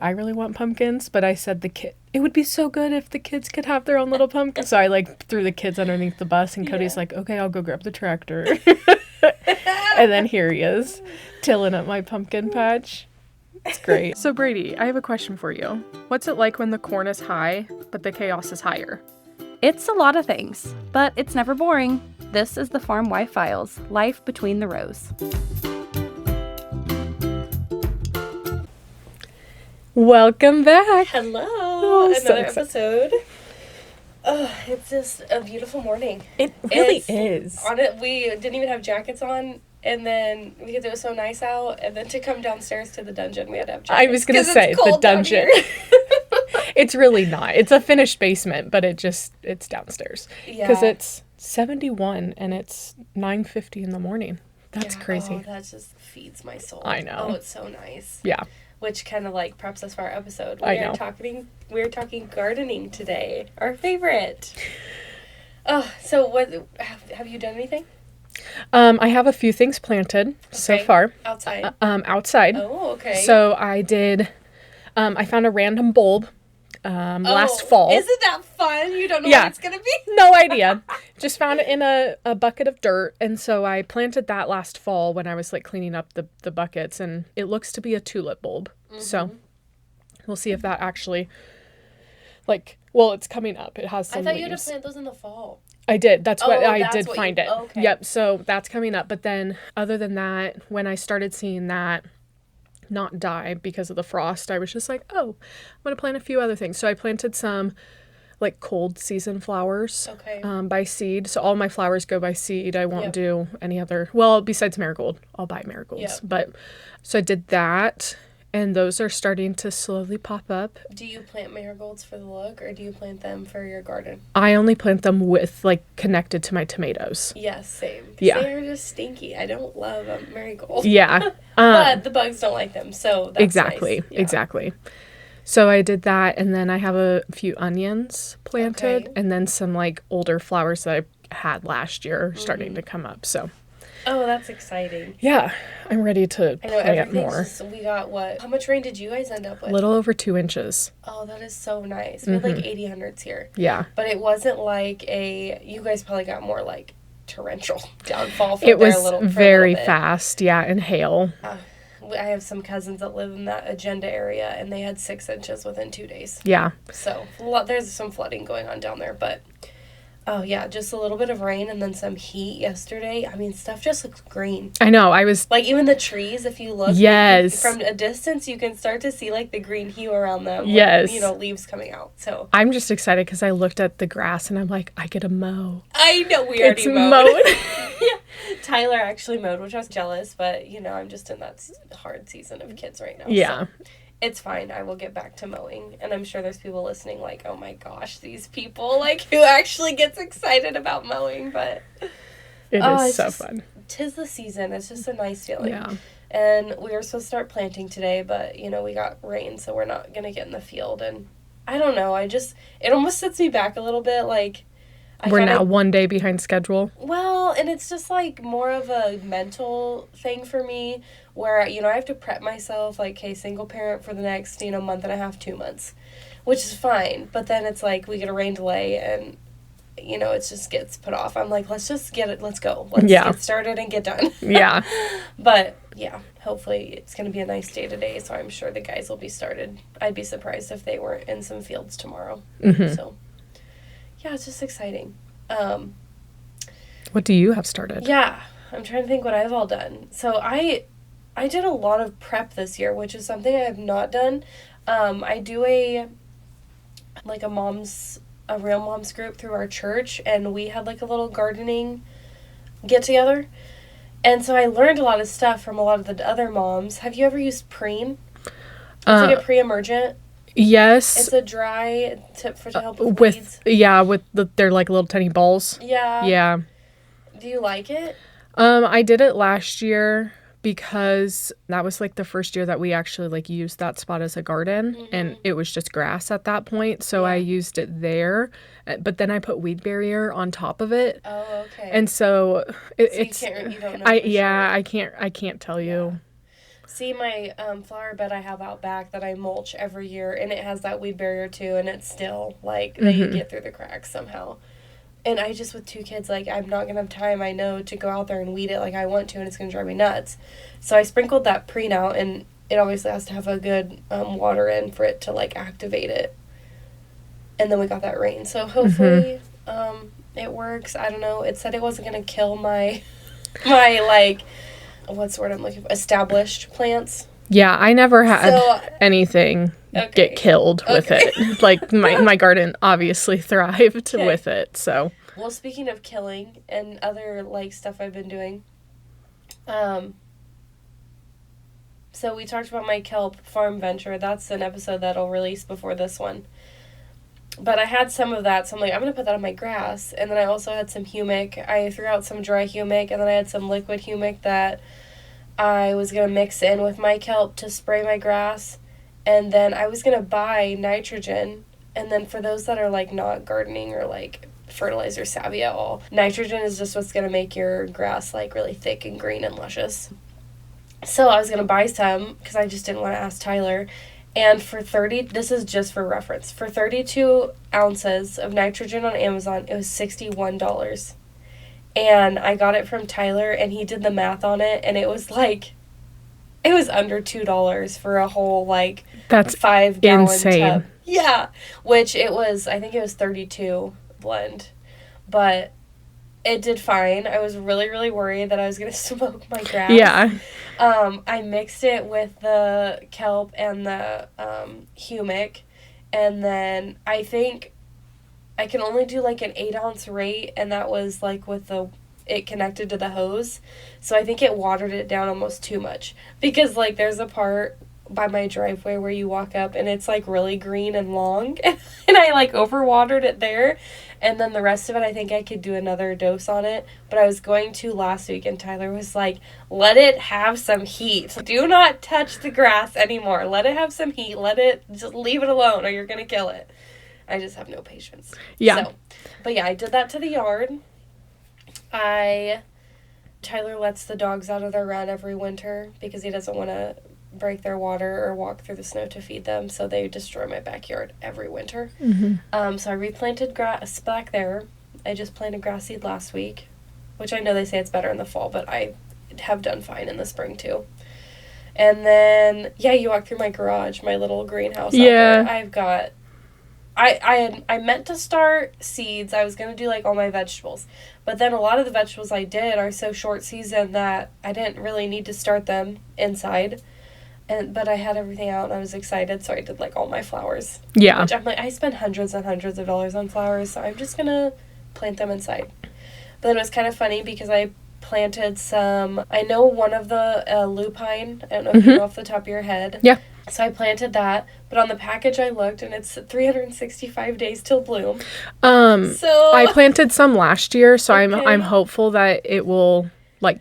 I really want pumpkins, but I said it would be so good if the kids could have their own little pumpkin. So I like threw the kids underneath the bus, and Cody's like, okay, I'll go grab the tractor. And then here he is, tilling up my pumpkin patch. It's great. So Brady, I have a question for you. What's it like when the corn is high, but the chaos is higher? It's a lot of things, but it's never boring. This is the Farm Wife Files, life between the rows. Welcome back. Hello. So Another episode. Oh, it's just a beautiful morning. It really is. We didn't even have jackets on, and then because it was so nice out, and then to come downstairs to the dungeon, we had to have jackets. I was going to say, the dungeon. It's really not. It's a finished basement, but it's downstairs. Yeah. Because it's 71 and it's 9:50 in the morning. That's crazy. Oh, that just feeds my soul. I know. Oh, it's so nice. Yeah. Which kind of like preps us for our episode. I know. We're talking gardening today. Our favorite. Oh, so what have you done anything? I have a few things planted so far. Outside? Outside. Oh, okay. So I did, I found a random bulb last fall. Isn't that fun? You don't know what it's going to be? No idea. Just found it in a bucket of dirt. And so I planted that last fall when I was like cleaning up the buckets. And it looks to be a tulip bulb. Mm-hmm. So we'll see if that actually, it's coming up. It has some I thought you leaves. had to plant those in the fall. I did. That's what I did find it. Okay. Yep. So that's coming up. But then other than that, when I started seeing that not die because of the frost, I was just like, oh, I'm going to plant a few other things. So I planted some like cold season flowers by seed. So all my flowers go by seed. I won't do any other, besides marigold. I'll buy marigolds. Yep. But so I did that. And those are starting to slowly pop up. Do you plant marigolds for the look, or do you plant them for your garden? I only plant them connected to my tomatoes. Yes, same. Yeah. They're just stinky. I don't love marigolds. Yeah. But the bugs don't like them, so that's exactly. nice. Yeah. Exactly. So I did that, and then I have a few onions planted, and then some older flowers that I had last year starting to come up. So. Oh, that's exciting. Yeah, I'm ready to plant more. We got how much rain did you guys end up with? A little over 2 inches. Oh, that is so nice. We had 80 hundredths here. Yeah. But it wasn't you guys probably got more torrential downfall from there a little bit. It was very fast, and hail. I have some cousins that live in that Agenda area, and they had 6 inches within 2 days. Yeah. So there's some flooding going on down there, but... Oh, yeah, just a little bit of rain and then some heat yesterday. I mean, stuff just looks green. I know, I was... even the trees, if you look... Yes. From a distance, you can start to see, the green hue around them. Yes. With, leaves coming out, so... I'm just excited because I looked at the grass and I'm like, I get to mow. I know, we already mowed. Yeah. Tyler actually mowed, which I was jealous, but, I'm just in that hard season of kids right now. Yeah. So. It's fine. I will get back to mowing. And I'm sure there's people listening oh my gosh, these people, who actually gets excited about mowing. But it is so fun. 'Tis the season. It's just a nice feeling. Yeah. And we were supposed to start planting today, but, we got rain, so we're not going to get in the field. And I don't know. It almost sets me back a little bit. We're now 1 day behind schedule. Well, and it's just more of a mental thing for me where, I have to prep myself hey, single parent for the next, month and a half, 2 months, which is fine. But then it's we get a rain delay and, it just gets put off. I'm let's just let's go. Let's get started and get done. Yeah. But, yeah, hopefully it's going to be a nice day today, so I'm sure the guys will be started. I'd be surprised if they weren't in some fields tomorrow. Mm-hmm. So. Yeah, it's just exciting. What do you have started? Yeah, I'm trying to think what I've all done. So I did a lot of prep this year, which is something I have not done. I do a real moms group through our church, and we had a little gardening get together. And so I learned a lot of stuff from a lot of the other moms. Have you ever used Preen? It's a pre-emergent. Yes. It's a dry tip to help with weeds. With they're little tiny balls. Yeah. Yeah. Do you like it? I did it last year because that was the first year that we actually used that spot as a garden, and it was just grass at that point. So I used it there, but then I put weed barrier on top of it. Oh, okay. And so it's you don't know. I can't tell you. See, my flower bed I have out back that I mulch every year, and it has that weed barrier too, and it's still, like, they get through the cracks somehow. And I just, with 2 kids, like, I'm not going to have time, I know, to go out there and weed it like I want to, and it's going to drive me nuts. So I sprinkled that preen out, and it obviously has to have a good water in for it to, like, activate it. And then we got that rain. So hopefully it works. I don't know. It said it wasn't going to kill my, like, what's the word I'm looking for? Established plants. Yeah, I never had anything get killed with it. Like, my garden obviously thrived with it, so. Well, speaking of killing and other, like, stuff I've been doing, so we talked about my kelp farm venture. That's an episode that'll release before this one. But I had some of that, so I'm like, I'm going to put that on my grass. And then I also had some humic. I threw out some dry humic, and then I had some liquid humic that I was going to mix in with my kelp to spray my grass. And then I was going to buy nitrogen. And then for those that are, like, not gardening or, like, fertilizer savvy at all, nitrogen is just what's going to make your grass, like, really thick and green and luscious. So I was going to buy some because I just didn't want to ask Tyler. And for this is just for reference, for 32 ounces of nitrogen on Amazon, it was $61. And I got it from Tyler, and he did the math on it, and it was under $2 for a whole, like, that's 5-gallon insane tub. Yeah, which I think it was 32 blend. But it did fine. I was really, really worried that I was going to smoke my grass. Yeah. I mixed it with the kelp and the humic, and then I think I can only do, like, an 8-ounce rate, and that was, like, with it connected to the hose. So I think it watered it down almost too much. Because, like, there's a part by my driveway where you walk up, and it's, like, really green and long, and I, like, overwatered it there. And then the rest of it, I think I could do another dose on it. But I was going to last week, and Tyler was like, let it have some heat. Do not touch the grass anymore. Let it have some heat. Just leave it alone, or you're going to kill it. I just have no patience. Yeah. But yeah, I did that to the yard. Tyler lets the dogs out of their run every winter because he doesn't want to break their water or walk through the snow to feed them, so they destroy my backyard every winter. So I replanted grass back there. I just planted grass seed last week, which I know they say it's better in the fall, but I have done fine in the spring too. And then, yeah, you walk through my garage, my little greenhouse out there. I've got... I meant to start seeds. I was going to do, like, all my vegetables. But then a lot of the vegetables I did are so short season that I didn't really need to start them inside. But I had everything out, and I was excited, so I did, like, all my flowers. Yeah. Which I'm like, I spend hundreds and hundreds of dollars on flowers, so I'm just going to plant them inside. But then it was kind of funny because I planted some... I know one of the lupine. I don't know if you know off the top of your head. Yeah. So I planted that, but on the package I looked, and it's 365 days till bloom. So I planted some last year, so I'm hopeful that it will, like,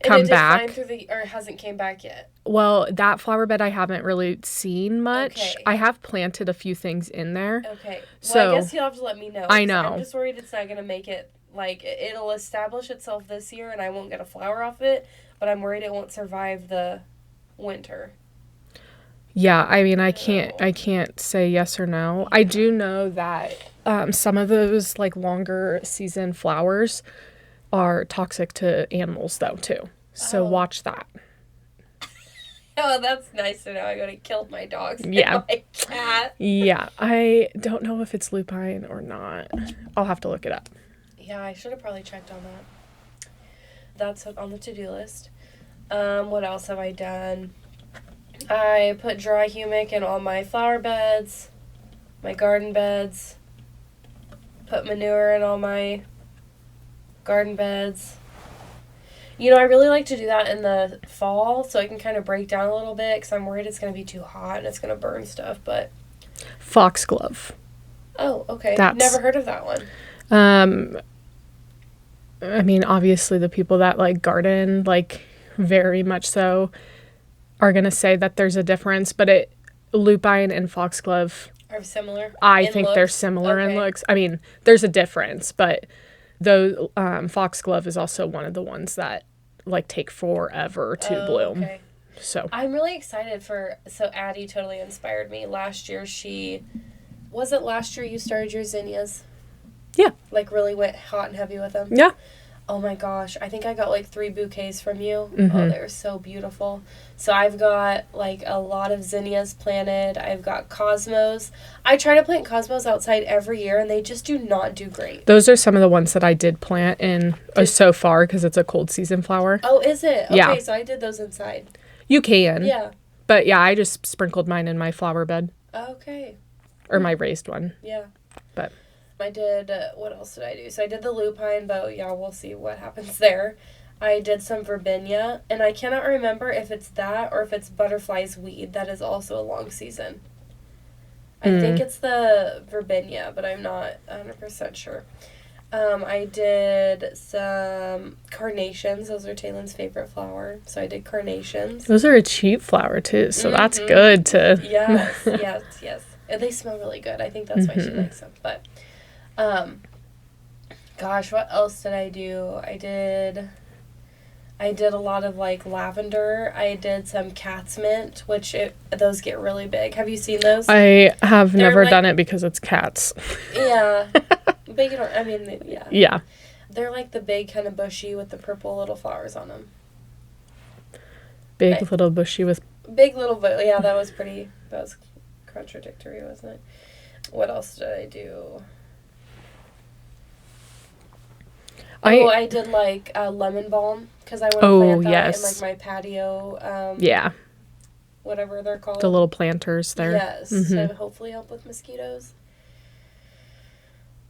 come back. Or it hasn't came back yet. Well, that flower bed I haven't really seen much. Okay. I have planted a few things in there. Okay. Well, I guess you'll have to let me know. I know. I'm just worried it's not going to make it, like, it'll establish itself this year, and I won't get a flower off it, but I'm worried it won't survive the winter. Yeah, I mean, I can't say yes or no. I do know that some of those, like, longer season flowers are toxic to animals, though, too. So watch that. Oh, that's nice to know. I gotta kill my dogs. Yeah. My cat. Yeah, I don't know if it's lupine or not. I'll have to look it up. Yeah, I should have probably checked on that. That's on the to-do list. What else have I done? I put dry humic in all my flower beds, my garden beds, put manure in all my garden beds. You know, I really like to do that in the fall so I can kind of break down a little bit because I'm worried it's going to be too hot and it's going to burn stuff, but... Foxglove. Oh, okay. Never heard of that one. I mean, obviously the people that, like, garden, like, very much so... are going to say that there's a difference, but lupine and foxglove are similar. I think they're similar in looks. I mean, there's a difference, but foxglove is also one of the ones that, like, take forever to bloom. Okay. So I'm really excited so Addie totally inspired me. Last year was it last year you started your zinnias? Yeah. Like really went hot and heavy with them? yeah. Oh my gosh, I think I got like 3 bouquets from you. Mhm. Oh, they're so beautiful. So I've got like a lot of zinnias planted. I've got cosmos. I try to plant cosmos outside every year and they just do not do great. Those are some of the ones that I did plant in so far because it's a cold season flower. Oh, is it? Okay, Yeah. so I did those inside. You can. Yeah. But yeah, I just sprinkled mine in my flower bed Okay. or my raised one. Yeah. But I did, what else did I do? So I did the lupine, but yeah, we'll see what happens there. I did some verbinia, and I cannot remember if it's that or if it's butterfly's weed. That is also a long season. I think it's the verbinia, but I'm not 100% sure. I did some carnations. Those are Taylin's favorite flower. So I did carnations. those are a cheap flower too, so that's good to. Yes, yes, yes. And they smell really good. I think that's why she likes them. But, gosh, what else did I do? I did a lot of like lavender. I did some cat's mint, which those get really big. Have you seen those? I have They're never like- done it because it's cats. Yeah. But you don't, I mean, yeah. Yeah. They're like the big kind of bushy with the purple little flowers on them. Big little bushy with. Big little, but yeah, that was contradictory, wasn't it? What else did I do? I did like lemon balm because I want to plant that yes. in like my patio. Yeah. Whatever they're called. The little planters there. Yes, to hopefully help with mosquitoes.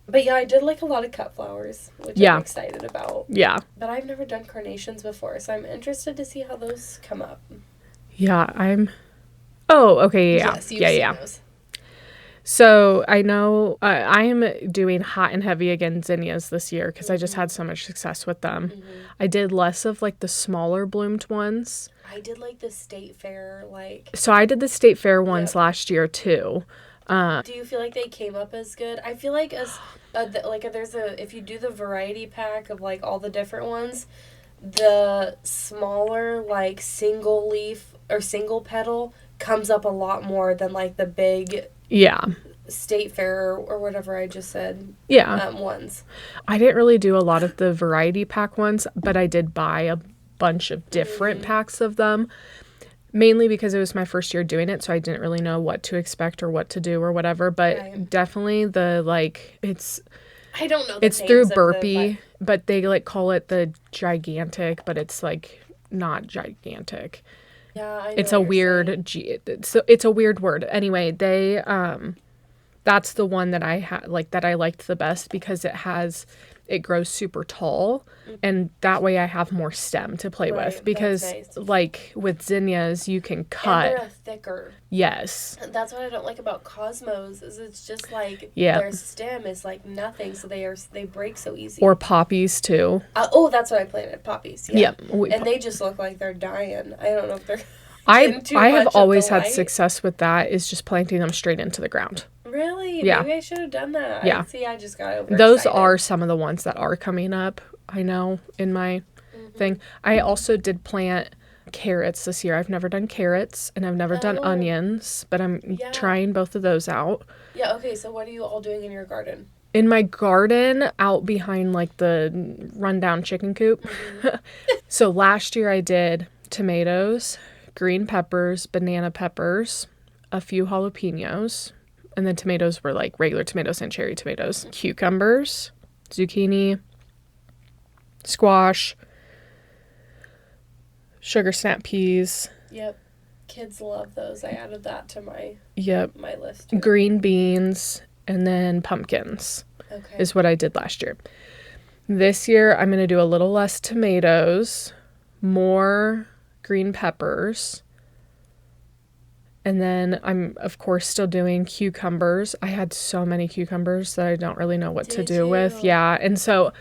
But yeah, I did like a lot of cut flowers, which I'm excited about. Yeah. But I've never done carnations before, so I'm interested to see how those come up. Yeah, Oh, okay, yeah. Yes, you've yeah, seen yeah. those. So I know I am doing hot and heavy again zinnias this year because I just had so much success with them. I did less of like the smaller bloomed ones. I did like the state fair, like. So I did the state fair ones last year too. Do you feel like they came up as good? I feel like if you do the variety pack of like all the different ones, the smaller like single leaf or single petal comes up a lot more than like the big state fair or whatever I just said. Ones. I didn't really do a lot of the variety pack ones, but I did buy a bunch of different packs of them. Mainly because it was my first year doing it, so I didn't really know what to expect or what to do or whatever. But definitely it's. I don't know. It's through Burpee, but they like call it the gigantic, but it's like not gigantic. Yeah, I know it's a weird. It's a weird word. Anyway, they that's the one that I that I liked the best because it grows super tall and that way I have more stem to play with because like with zinnias you can cut. And they're thicker. Yes. That's what I don't like about cosmos is it's just like their stem is like nothing, so they break so easy. Or poppies too. That's what I planted, poppies. Yeah. And they just look like they're dying. I don't know if they're I have always had success with that is just planting them straight into the ground. Really? Yeah. Maybe I should have done that. Yeah. I just got over. Those are some of the ones that are coming up, I know, in my thing. I also did plant carrots this year. I've never done carrots and I've never done onions, but I'm trying both of those out. Yeah, okay, so what are you all doing in your garden? In my garden, out behind like the rundown chicken coop. So last year I did tomatoes, green peppers, banana peppers, a few jalapenos. And then tomatoes were like regular tomatoes and cherry tomatoes. Cucumbers, zucchini, squash, sugar snap peas. Yep. Kids love those. I added that to my list. Too. Green beans, and then pumpkins is what I did last year. This year, I'm going to do a little less tomatoes, more green peppers. And then I'm, of course, still doing cucumbers. I had so many cucumbers that I don't really know what to do with. Yeah. And so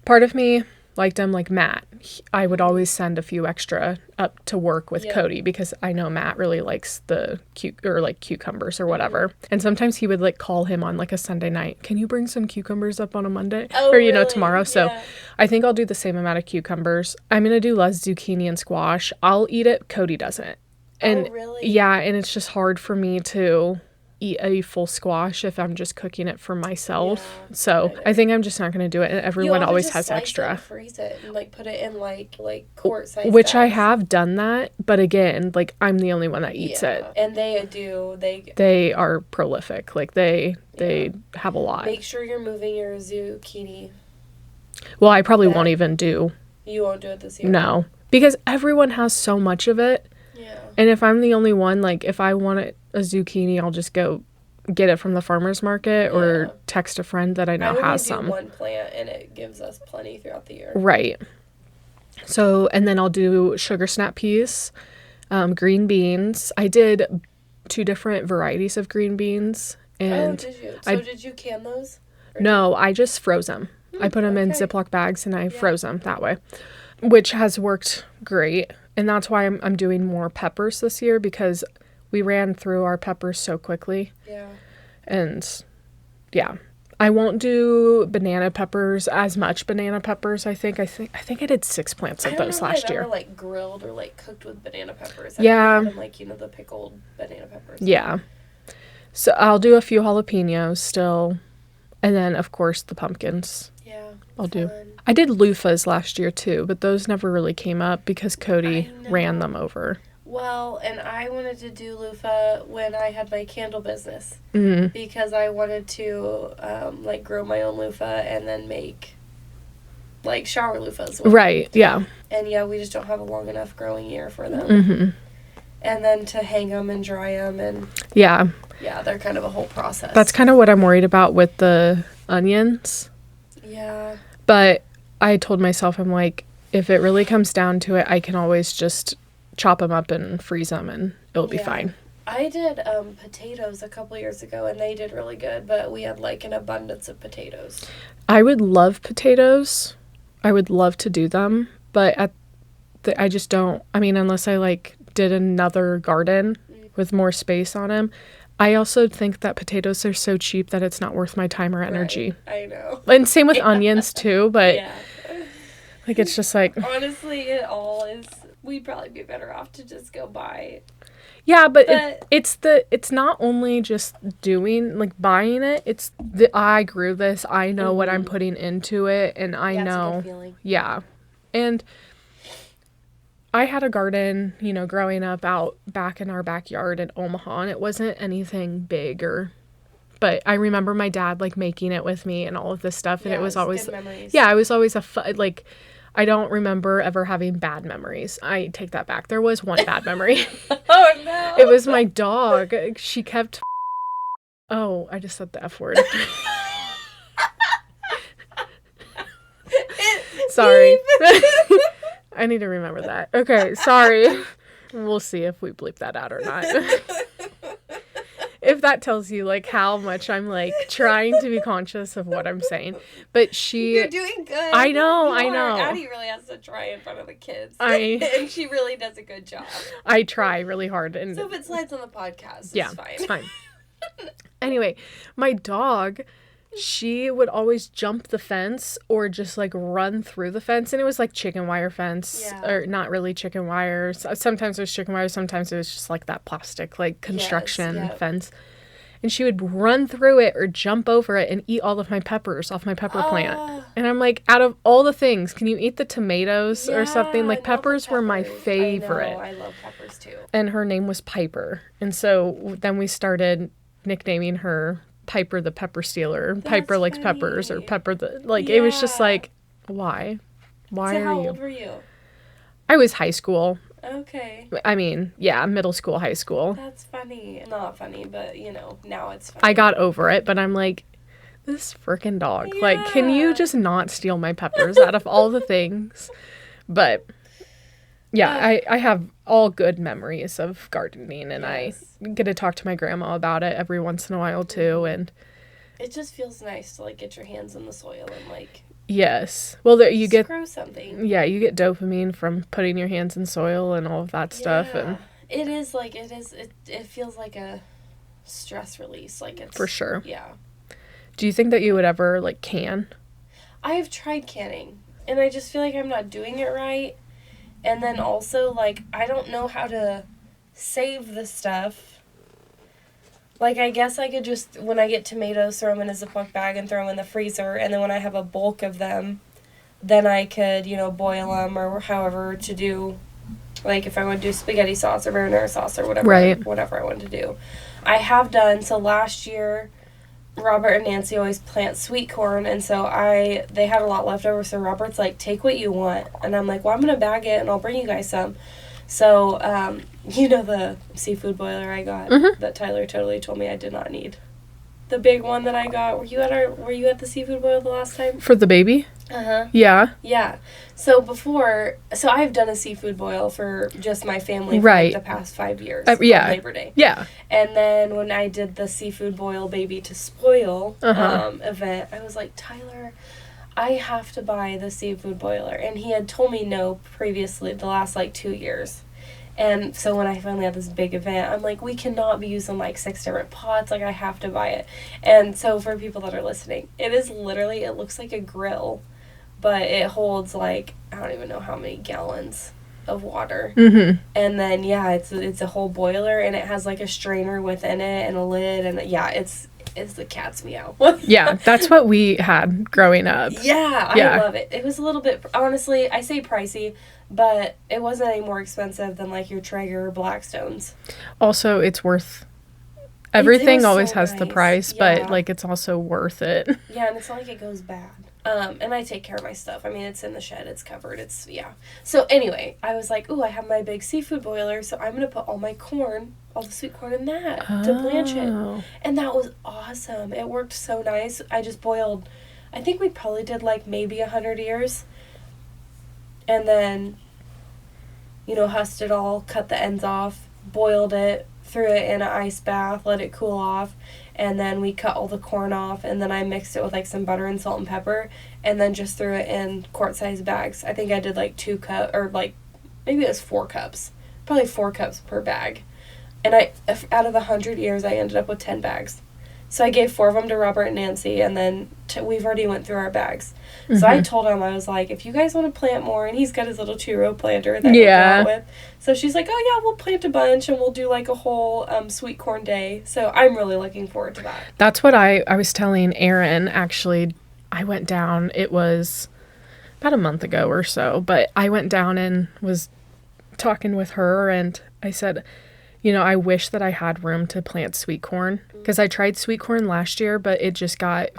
part of me liked them like Matt. I would always send a few extra up to work with Yeah. Cody because I know Matt really likes the cucumbers or whatever. And sometimes he would like call him on like a Sunday night. Can you bring some cucumbers up on a Monday Oh, or really? tomorrow? So Yeah. I think I'll do the same amount of cucumbers. I'm gonna do less zucchini and squash. I'll eat it. Cody doesn't. And Oh, really? yeah, and it's just hard for me to eat a full squash if I'm just cooking it for myself. Yeah, So get it. I think I'm just not going to do it. And everyone You ought to always just has slice it extra. and freeze it and like put it in like quart size Which I bags. have done that, but again, like I'm the only one that eats it. And they They are prolific. Like they have a lot. make sure you're moving your zucchini. Well, I probably that- won't even do. You won't do it this year. No, because everyone has so much of it. Yeah. And if I'm the only one, like if I want a zucchini, I'll just go get it from the farmer's market or Yeah. text a friend that I know I only has do some. one plant and it gives us plenty throughout the year. Right. So, and then I'll do sugar snap peas, green beans. I did 2 different varieties of green beans. And did you? I- Did you can those? no, I just froze them. I put them in okay. Ziploc bags and I froze them that way, which has worked great. And that's why I'm doing more peppers this year because we ran through our peppers so quickly. Yeah. And yeah, I won't do banana peppers as much banana peppers. I think I did 6 plants of those last year. Ever, like grilled or like cooked with banana peppers. Yeah. And like the pickled banana peppers. Yeah. So I'll do a few jalapenos still. And then of course the pumpkins. Yeah. I'll do. fun. I did loofahs last year too, but those never really came up because Cody I know. ran them over. Well, and I wanted to do loofah when I had my candle business Mm. because I wanted to like grow my own loofah and then make like shower loofahs. with Right. Yeah. And yeah, we just don't have a long enough growing year for them. Hmm. And then to hang them and dry them, and Yeah. yeah, they're kind of a whole process. That's kind of what I'm worried about with the onions. yeah. But I told myself, I'm like, if it really comes down to it, I can always just chop them up and freeze them and it'll be Yeah. fine. I did potatoes a couple years ago, and they did really good. But we had like an abundance of potatoes. I would love potatoes. I would love to do them, but I just don't. I mean, unless I like did another garden with more space on them. I also think that potatoes are so cheap that it's not worth my time or energy. Right. I know. And same with onions too, but Yeah. like it's just like Honestly, it all is. We'd probably be better off to just go buy. yeah, but But- it's not only just doing like buying it. It's I grew this. I know what I'm putting into it, and I Yeah, it's a know. good feeling. Yeah, and I had a garden, growing up out back in our backyard in Omaha, and it wasn't anything big but I remember my dad like making it with me and all of this stuff, and Yeah, it was it's always good memories. yeah, it was always like. I don't remember ever having bad memories. I take that back. There was one bad memory. Oh no! It was my dog. She kept. Oh, I just said the F word. Sorry. I need to remember that. Okay, sorry. We'll see if we bleep that out or not. If that tells you like how much I'm like trying to be conscious of what I'm saying. But You're doing good. I know, You I are. know. Addie really has to try in front of the kids. I- and she really does a good job. I try really hard and So if it slides on the podcast, yeah, it's fine. it's fine. Anyway, my dog, she would always jump the fence or just like run through the fence, and it was like chicken wire fence Yeah. or not really chicken wires. Sometimes it was chicken wire, sometimes it was just like that plastic like construction yep. fence. And she would run through it or jump over it and eat all of my peppers off my pepper plant. Ah. And I'm like, out of all the things, can you eat the tomatoes or something? Yeah, Like not the peppers were my peppers. favorite. I know, I love peppers too. And her name was Piper. And so then we started nicknaming her Piper the Pepper Stealer. Piper likes peppers, or funny. Pepper the like. It was just Yeah. like, why? Why So are how you? old were you? I was high school. Okay. I mean, yeah, middle school, high school. That's funny. Not funny, but now it's funny. I got over it, but I'm like, this freaking dog. Like, can you Yeah. just not steal my peppers out of all the things? But yeah, I have all good memories of gardening, and Yes. I get to talk to my grandma about it every once in a while too. And It just feels nice to like get your hands in the soil and like Yes. Well, there, you Just get, grow something. yeah, you get dopamine from putting your hands in soil and all of that stuff. And It is like, it feels like a stress release. Like it's. for sure. Yeah. Do you think that you would ever, like, can? I've tried canning, and I just feel like I'm not doing it right. And then also, like, I don't know how to save the stuff. Like, I guess I could just, when I get tomatoes, throw them in a Ziploc bag and throw them in the freezer. And then when I have a bulk of them, then I could, boil them or however to do, like, if I want to do spaghetti sauce or marinara sauce or whatever, Right. whatever I want to do. I have done, so last year, Robert and Nancy always plant sweet corn, and so they had a lot left over, so Robert's like, take what you want. And I'm like, well, I'm going to bag it, and I'll bring you guys some. So, the seafood boiler I got that Tyler totally told me I did not need. The big one that I got. Were you at the seafood boil the last time? For the baby? Uh-huh. Yeah. Yeah. So I've done a seafood boil for just my family for Right. like the past 5 years. Yeah. On Labor Day. Yeah. And then when I did the seafood boil baby to spoil event, I was like, Tyler, I have to buy the seafood boiler. And he had told me no previously the last 2 years. And so when I finally had this big event, I'm like, we cannot be using 6 different pots. I have to buy it. And so for people that are listening, it looks like a grill, but it holds I don't even know how many gallons of water. Mm-hmm. And then, it's a whole boiler, and it has a strainer within it and a lid. And it's the cat's meow. Yeah, that's what we had growing up. Yeah, Yeah. I love it. It was a little bit, honestly, I say pricey, but it wasn't any more expensive than your Traeger or Blackstones. Also, it's worth... Everything was always so has the nice. price, Yeah. but it's also worth it. Yeah, and it's not like it goes bad. And I take care of my stuff. I mean, it's in the shed, it's covered, So anyway, I was like, ooh, I have my big seafood boiler, so I'm going to put all my corn, all the sweet corn in that to blanch it. And that was awesome. It worked so nice. I just boiled, I think we probably did maybe 100 ears. And then, husked it all, cut the ends off, boiled it, threw it in an ice bath, let it cool off, and then we cut all the corn off, and then I mixed it with some butter and salt and pepper, and then just threw it in quart-sized bags. I think I did 2 cups, or maybe it was 4 cups, probably 4 cups per bag. And out of 100 ears, I ended up with 10 bags. So I gave 4 of them to Robert and Nancy, and then we've already went through our bags. Mm-hmm. So I told him, I was like, if you guys want to plant more, and he's got his little 2-row planter that we'll go out with. So she's like, oh yeah, we'll plant a bunch, and we'll do a whole sweet corn day. So I'm really looking forward to that. That's what I was telling Erin, actually. I went down, it was about a month ago or so, but I went down and was talking with her, and I said, I wish that I had room to plant sweet corn, because I tried sweet corn last year, but it just got...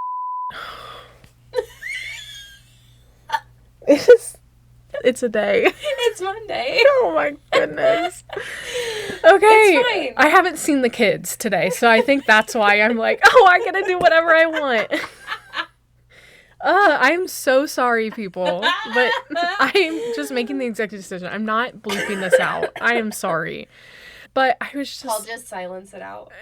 It's a day. It's Monday. Oh my goodness. Okay. It's fine. I haven't seen the kids today, so I think that's why I'm like, oh, I gotta do whatever I want. I'm so sorry, people, but I'm just making the executive decision. I'm not bleeping this out. I am sorry. But I was just... I'll just silence it out.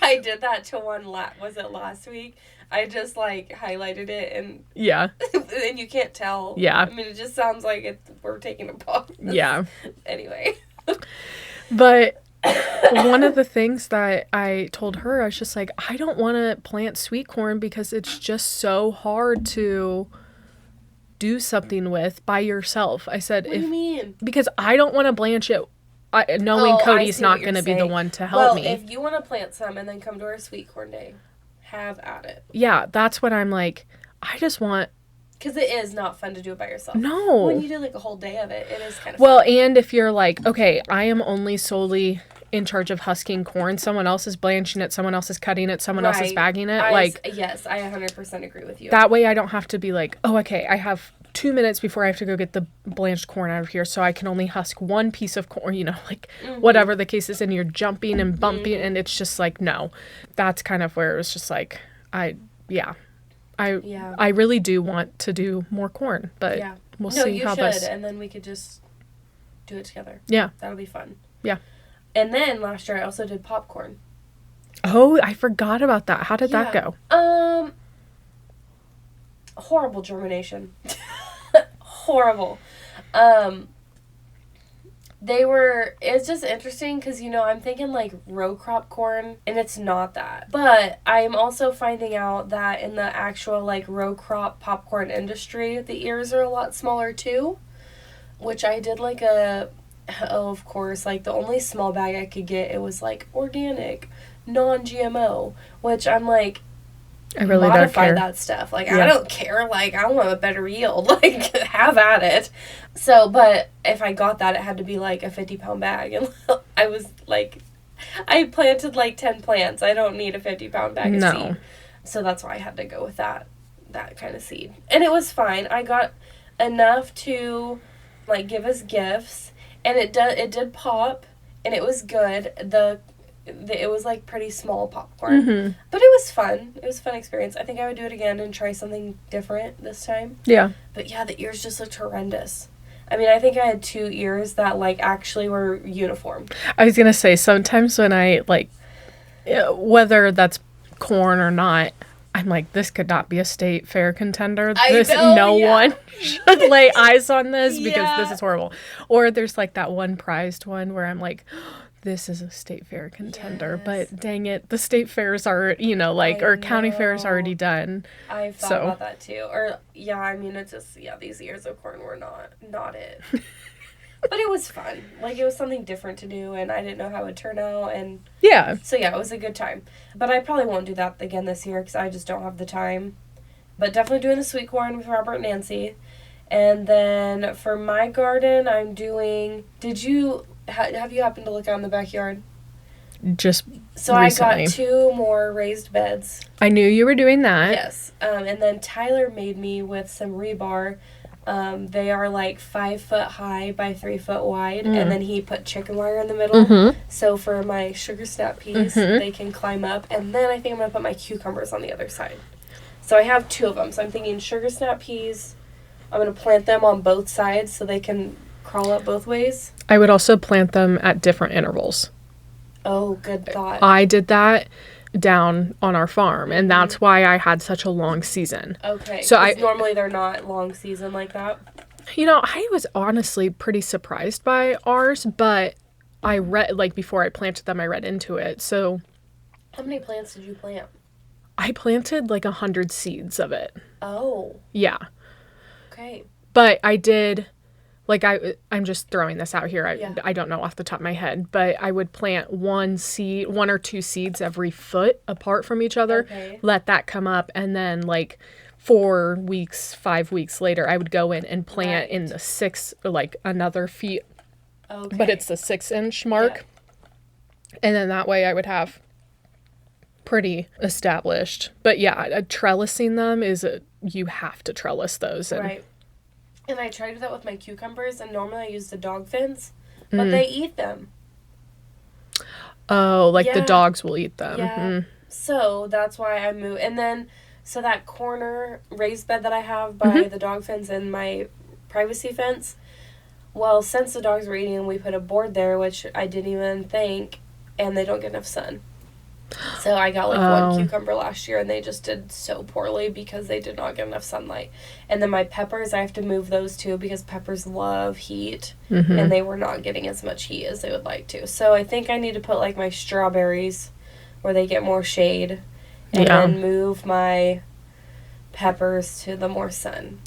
I did that to one, was it last week? I just highlighted it and... Yeah. And you can't tell. Yeah. I mean, it just sounds like we're taking a pause. Yeah. Anyway. But one of the things that I told her, I was just like, I don't want to plant sweet corn because it's just so hard to do something with by yourself. I said, What do you mean? Because I don't want to blanch it knowing Cody's not going to be the one to help me. Well, if you want to plant some and then come to our sweet corn day, have at it. Yeah, that's what I'm like. I just want... Because it is not fun to do it by yourself. No. When you do a whole day of it, it is kind of Well, fun. and if you're like, okay, I am only solely in charge of husking corn. Someone else is blanching it. Someone else is cutting it. Someone else is bagging it. Yes, I 100% agree with you. That way I don't have to be like, oh, okay, I have 2 minutes before I have to go get the blanched corn out of here, so I can only husk one piece of corn, whatever the case is, and you're jumping and bumping, and it's just like, no. That's kind of where it was just like, I really do want to do more corn, but we'll see how this... No, you should, and then we could just do it together. Yeah. That'll be fun. Yeah. And then last year I also did popcorn. Oh, I forgot about that. How did that go? horrible germination. Horrible. It's just interesting because, I'm thinking like row crop corn, and it's not that. But I'm also finding out that in the actual like row crop popcorn industry, the ears are a lot smaller too, which I did like of course, like the only small bag I could get, it was like organic, non-GMO, which I'm like, I really don't modify care. that stuff. Like, Yeah. I don't care. Like, I want a better yield. Like, have at it. So, but if I got that, it had to be like a 50-pound bag. And I was like, I planted like 10 plants. I don't need a 50-pound bag of seed. So that's why I had to go with that kind of seed. And it was fine. I got enough to like give us gifts, and it did pop, and it was good. It was like pretty small popcorn, but it was fun. It was a fun experience. I think I would do it again and try something different this time. Yeah. But yeah, the ears just looked horrendous. I mean, I think I had 2 ears that like actually were uniform. I was gonna say, sometimes when I like, whether that's corn or not, I'm like, this could not be a state fair contender. No one should lay eyes on this because this is horrible. Or there's like that one prized one where I'm like, this is a state fair contender, but dang it, the state fairs are, or county fairs already done. I thought about that too. Or, yeah, I mean, it's just, these ears of corn were not it. But it was fun. Like, it was something different to do, and I didn't know how it would turn out, and... Yeah. So, yeah, it was a good time. But I probably won't do that again this year, because I just don't have the time. But definitely doing the sweet corn with Robert and Nancy. And then, for my garden, I'm doing... Have you happened to look out in the backyard? Just So recently. I got 2 more raised beds. I knew you were doing that. Yes. And then Tyler made me with some rebar. They are like 5 foot high by 3 foot wide. And then he put chicken wire in the middle. So for my sugar snap peas, they can climb up. And then I think I'm going to put my cucumbers on the other side. So I have 2 of them. So I'm thinking sugar snap peas. I'm going to plant them on both sides so they can crawl up both ways. I would also plant them at different intervals. Oh, good thought. I did that down on our farm, and that's why I had such a long season. Okay. So normally they're not long season like that. I was honestly pretty surprised by ours, but I read, like, before I planted them, I read into it. So How many plants did you plant? I planted like 100 seeds of it. Oh. Yeah. Okay. But I did, like, I'm just throwing this out here. I don't know off the top of my head, but I would plant 1 or 2 seeds every foot apart from each other, let that come up, and then like 4 weeks, 5 weeks later, I would go in and plant in the 6, like another feet, but it's the 6-inch mark. And then that way I would have pretty established. But yeah, trellising them you have to trellis those. Right. And I tried to do that with my cucumbers, and normally I use the dog fins, but they eat them. Oh, like the dogs will eat them. Yeah. So that's why I moved. And then, so that corner raised bed that I have by the dog fins and my privacy fence, well, since the dogs were eating them, we put a board there, which I didn't even think, and they don't get enough sun. So I got like 1 cucumber last year, and they just did so poorly because they did not get enough sunlight. And then my peppers, I have to move those too because peppers love heat, and they were not getting as much heat as they would like to. So I think I need to put like my strawberries where they get more shade, and then move my peppers to the more sun.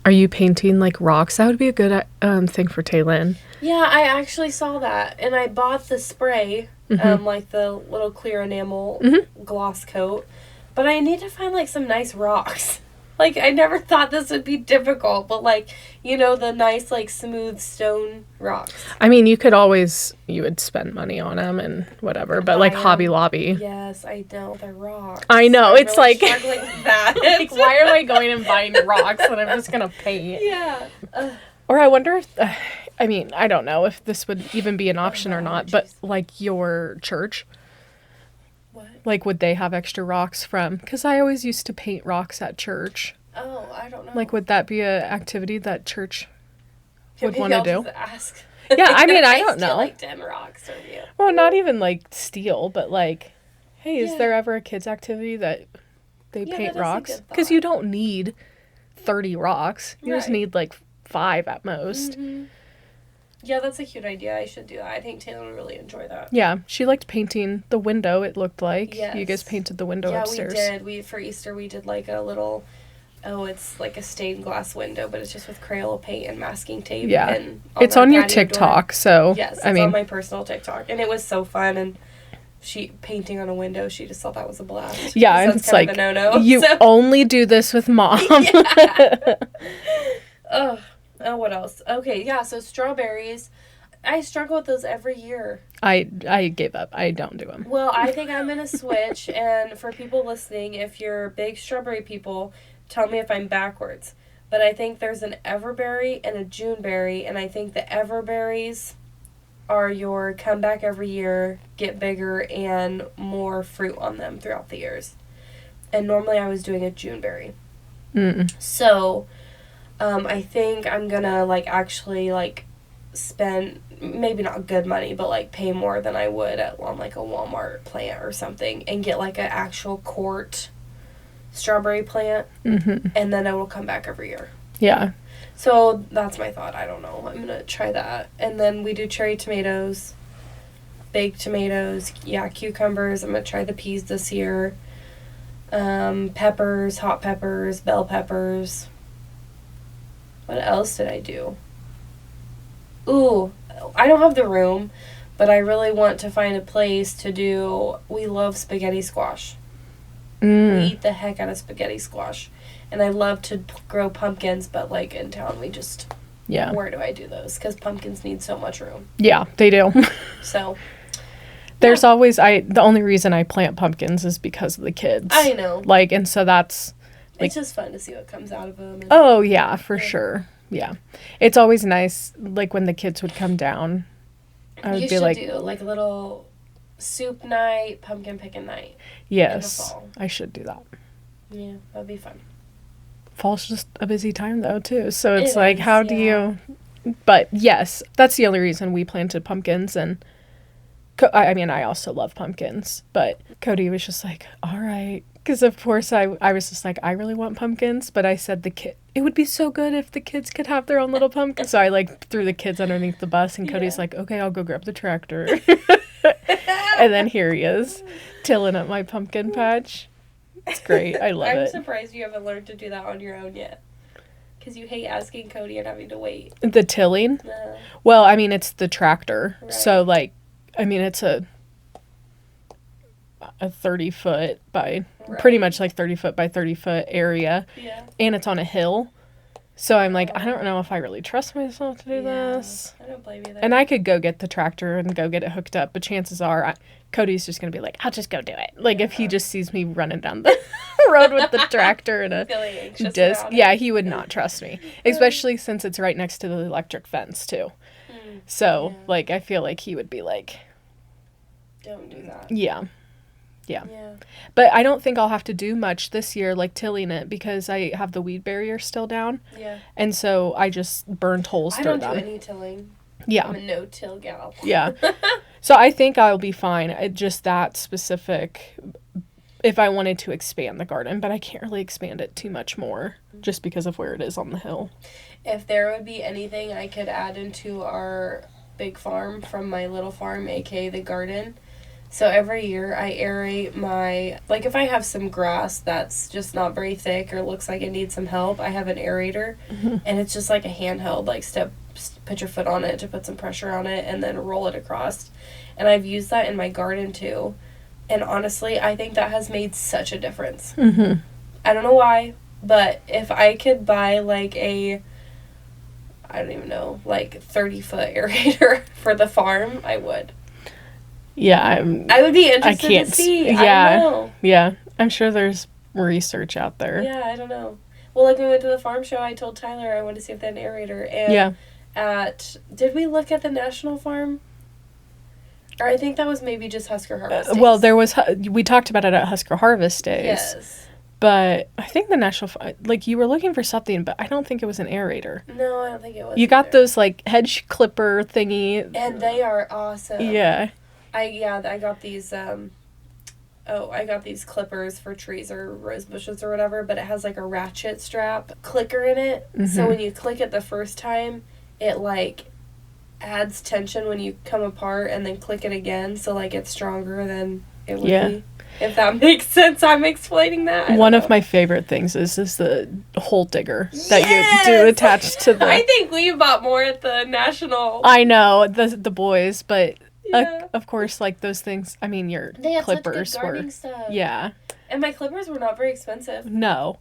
Are you painting like rocks? That would be a good thing for Taylin. Yeah, I actually saw that, and I bought the spray, like the little clear enamel gloss coat, but I need to find like some nice rocks. Like, I never thought this would be difficult, but like, the nice like smooth stone rocks. I mean, you would spend money on them and whatever, but like Hobby Lobby. Yes, I know, they're rocks. I know, I'm it's really like, struggling with that. like, why am I going and buying rocks that I'm just going to paint? Yeah. Or I wonder if, I mean, I don't know if this would even be an option or not, but like your church, What? like would they have extra rocks from, because I always used to paint rocks at church. Oh, I don't know. Like, would that be a activity that church would Maybe want to I'll do? just ask. Yeah, I mean, I If don't steal, know. like 10 rocks from you. Well, not even like steal, but like, hey, is there ever a kids activity that they paint that is a rocks? good Because thought. you don't need 30 rocks. You just Right. need like 5 at most. Mm-hmm. Yeah, that's a cute idea. I should do that. I think Taylor would really enjoy that. Yeah, she liked painting the window, it looked like. Yes. You guys painted the window upstairs. Yeah, we did. For Easter, we did like a little, it's like a stained glass window, but it's just with Crayola paint and masking tape. Yeah. And It's our on your patio TikTok, door. so, Yes, it's I mean, on my personal TikTok. And it was so fun, and she painting on a window, she just thought that was a blast. yeah, 'Cause and that's it's kind like, of a no-no. you So- only do this with mom. Ugh. Oh, what else? Okay, yeah, so strawberries. I struggle with those every year. I gave up. I don't do them. Well, I think I'm going to switch. And for people listening, if you're big strawberry people, tell me if I'm backwards. But I think there's an everberry and a Juneberry. And I think the everberries are your come back every year, get bigger, and more fruit on them throughout the years. And normally I was doing a Juneberry. So I think I'm going to, like, actually, like, spend maybe not good money, but like pay more than I would on like a Walmart plant or something, and get like an actual quart strawberry plant, and then it will come back every year. Yeah. So that's my thought. I don't know. I'm gonna try that. And then we do cherry tomatoes, baked tomatoes, cucumbers. I'm gonna try the peas this year. Peppers, hot peppers, bell peppers. What else did I do? Ooh, I don't have the room, but I really want to find a place to do. We love spaghetti squash. We eat the heck out of spaghetti squash. And I love to grow pumpkins, but like in town, we just, Yeah. where do I do those? Because pumpkins need so much room. Yeah, they do. So, There's always, the only reason I plant pumpkins is because of the kids. I know. Like, and so that's, like, It's just fun to see what comes out of them. And, oh, yeah, for sure. Yeah. It's always nice, like, when the kids would come down. I would you be should like, do like a little soup night, pumpkin picking night. yes, fall. I should do that. Yeah, that'd be fun. Fall's just a busy time, though, too. So it's It like, is, how do yeah. you... But, yes, that's the only reason we planted pumpkins. And, I mean, I also love pumpkins. But Cody was just like, all right. Because, of course, I was just like, I really want pumpkins. But I said it would be so good if the kids could have their own little pumpkin. So I, like, threw the kids underneath the bus. And Cody's like, okay, I'll go grab the tractor. And then here he is, tilling up my pumpkin patch. It's great. I love I'm it. surprised you haven't learned to do that on your own yet. Because you hate asking Cody and having to wait. The tilling? No. Well, I mean, it's the tractor. Right. So, like, I mean, it's a 30-foot by, pretty much like 30-foot by 30-foot area. Yeah. And it's on a hill. So I'm like, I don't know if I really trust myself to do this. I don't blame you there. And I could go get the tractor and go get it hooked up, but chances are Cody's just going to be like, I'll just go do it. Like, if he just sees me running down the road with the tractor and a Feeling anxious disc. about it. Yeah, he would not trust me. Especially since it's right next to the electric fence, too. So, like, I feel like he would be like, Don't do that. yeah. Yeah. But I don't think I'll have to do much this year, like tilling it, because I have the weed barrier still down. Yeah. And so I just burned holes I through don't do them. any tilling. Yeah. I'm a no-till gal. Yeah. So I think I'll be fine. Just that specific, if I wanted to expand the garden, but I can't really expand it too much more just because of where it is on the hill. If there would be anything I could add into our big farm from my little farm, aka the garden. So every year I aerate like if I have some grass that's just not very thick or looks like it needs some help, I have an aerator, and it's just like a handheld, like put your foot on it to put some pressure on it and then roll it across. And I've used that in my garden too. And honestly, I think that has made such a difference. Mm-hmm. I don't know why, but if I could buy like I don't even know, like 30-foot aerator for the farm, I would. Yeah, I would be I interested can't. to see. Yeah, I don't know. yeah. I'm sure there's research out there. Yeah, I don't know. Well, like when we went to the farm show, I told Tyler I wanted to see if they had an aerator. And did we look at the National Farm? Or I think that was maybe just Husker Harvest Days. Well, we talked about it at Husker Harvest Days. Yes. But I think the National, like, you were looking for something, but I don't think it was an aerator. No, I don't think it was. You got either. those, like, hedge clipper thingy. And they are awesome. Yeah. I got these I got these clippers for trees or rose bushes or whatever, but it has like a ratchet strap clicker in it. So when you click it the first time, it like adds tension when you come apart, and then click it again, so like it's stronger than it would be. If that makes sense, I'm explaining that. One of my favorite things is the hole digger that you do attach to the... I think we bought more at the National. I know, the boys, but of course, like those things, I mean, your they had clippers such good gardening stuff. Yeah. And my clippers were not very expensive. No.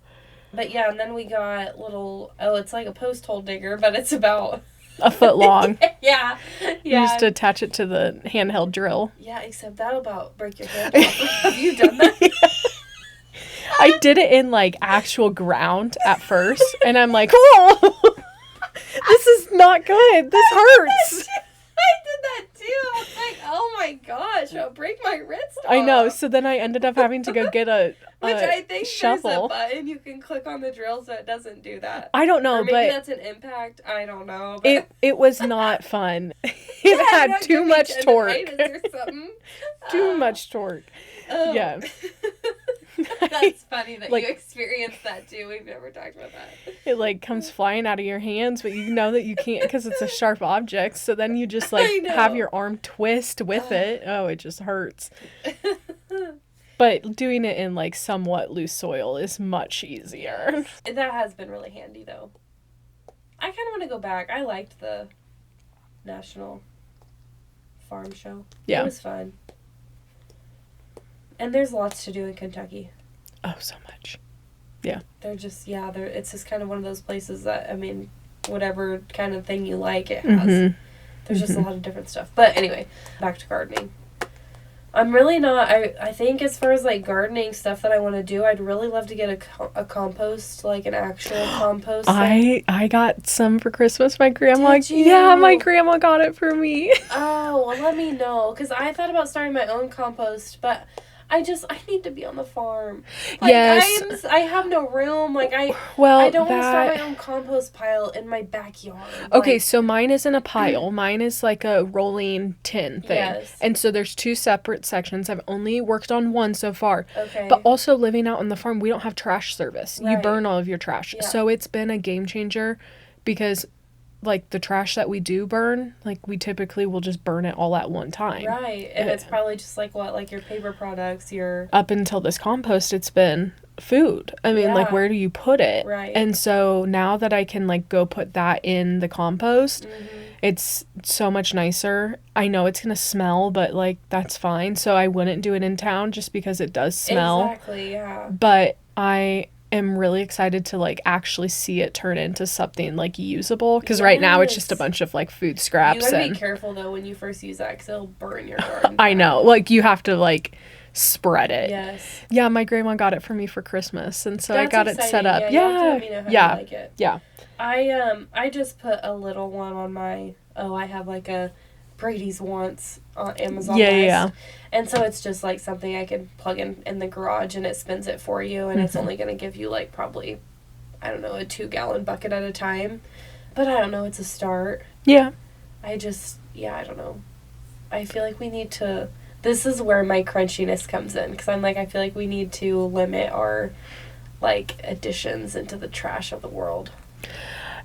But yeah, and then we got it's like a post hole digger, but it's about... a foot long. Yeah. You just attach it to the handheld drill. Yeah, except that'll about break your hand off. Have you done that? I did it in like actual ground at first, and I'm like, oh, this is not good. This hurts. I did that too. I was like, oh my gosh, I'll break my wrist off. I know. So then I ended up having to go get a Which I think shovel. There's a button you can click on the drill so it doesn't do that. I don't know, or maybe but that's an impact. I don't know. But it was not fun. It had too much torque. Or something. Too much torque. Oh. Yeah. That's funny that like, you experienced that too. We've never talked about that. It like comes flying out of your hands, but you know that you can't because it's a sharp object. So then you just like have your arm twist with it. Oh, it just hurts. But doing it in like somewhat loose soil is much easier. Yes. That has been really handy though. I kind of want to go back. I liked the National Farm Show. Yeah. It was fun. And there's lots to do in Kentucky. Oh, so much. Yeah. It's just kind of one of those places that, I mean, whatever kind of thing you like, it has. There's just a lot of different stuff. But anyway, back to gardening. I'm really not, I think as far as like gardening stuff that I want to do, I'd really love to get a compost, like an actual compost. I got some for Christmas. My grandma, Did you? Yeah, my grandma got it for me. Oh, well, let me know, because I thought about starting my own compost, but I need to be on the farm. Like, yes. I have no room. Like, I don't want to start my own compost pile in my backyard. Okay, so mine isn't a pile. Mine is like a rolling tin thing. Yes. And so there's two separate sections. I've only worked on one so far. Okay. But also living out on the farm, we don't have trash service. Right. You burn all of your trash. Yeah. So it's been a game changer because like the trash that we do burn, like we typically will just burn it all at one time. Right. And it's probably just like what, like your paper products, up until this compost, it's been food. I mean, like where do you put it? Right. And so now that I can like go put that in the compost, it's so much nicer. I know it's gonna smell, but like that's fine. So I wouldn't do it in town just because it does smell. Exactly, yeah. But I am really excited to like actually see it turn into something like usable, because right now it's just a bunch of like food scraps. You gotta be careful though when you first use that, because it'll burn your garden. I know, like you have to like spread it. Yes. Yeah, my grandma got it for me for Christmas, and so That's I got exciting. it set up. You have to let me know how you like it. Yeah. I just put a little one on my I have like a Brady's Wants on Amazon list. Yeah. And so it's just like something I can plug in the garage, and it spins it for you, and it's only gonna give you like probably, I don't know, a 2-gallon bucket at a time. But I don't know, it's a start. Yeah. I don't know. I feel like we need to, this is where my crunchiness comes in, because I'm like, I feel like we need to limit our like additions into the trash of the world.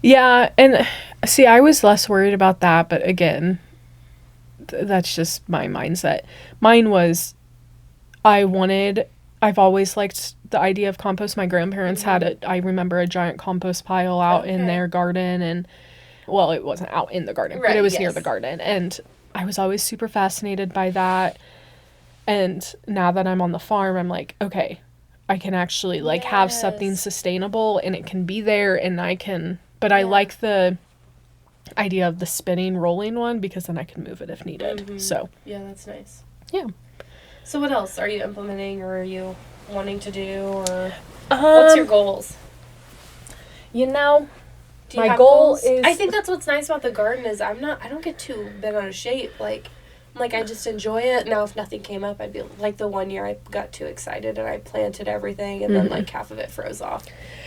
Yeah, and see, I was less worried about that, but again, that's just my mindset. Mine was, I've always liked the idea of compost. My grandparents had I remember a giant compost pile out in their garden, and, well, it wasn't out in the garden, but it was near the garden, and I was always super fascinated by that. And now that I'm on the farm, I'm like, okay, I can actually like have something sustainable, and it can be there, and I can, but I like the idea of the spinning rolling one, because then I can move it if needed. So yeah, that's nice. Yeah. So what else are you implementing, or are you wanting to do, or what's your goals? You know, do you my have goal goals? is, I think that's what's nice about the garden is I don't get too bent out of shape. Like I just enjoy it. Now if nothing came up, I'd be like, the one year I got too excited and I planted everything, and then like half of it froze off.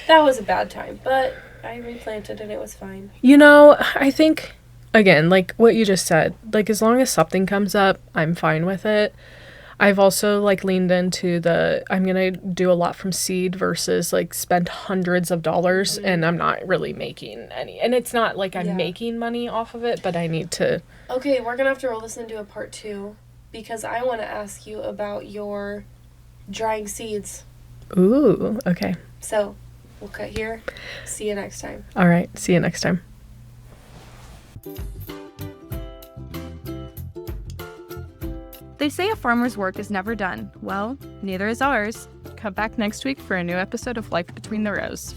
That was a bad time, but I replanted and it was fine. You know, I think, again, like what you just said, like as long as something comes up, I'm fine with it. I've also like leaned into I'm gonna do a lot from seed versus like spend hundreds of dollars and I'm not really making any. And it's not like I'm making money off of it, but I need to. Okay, we're gonna have to roll this into a part 2 because I want to ask you about your drying seeds. Ooh, okay. So we'll cut here. See you next time. All right. See you next time. They say a farmer's work is never done. Well, neither is ours. Come back next week for a new episode of Life Between the Rows.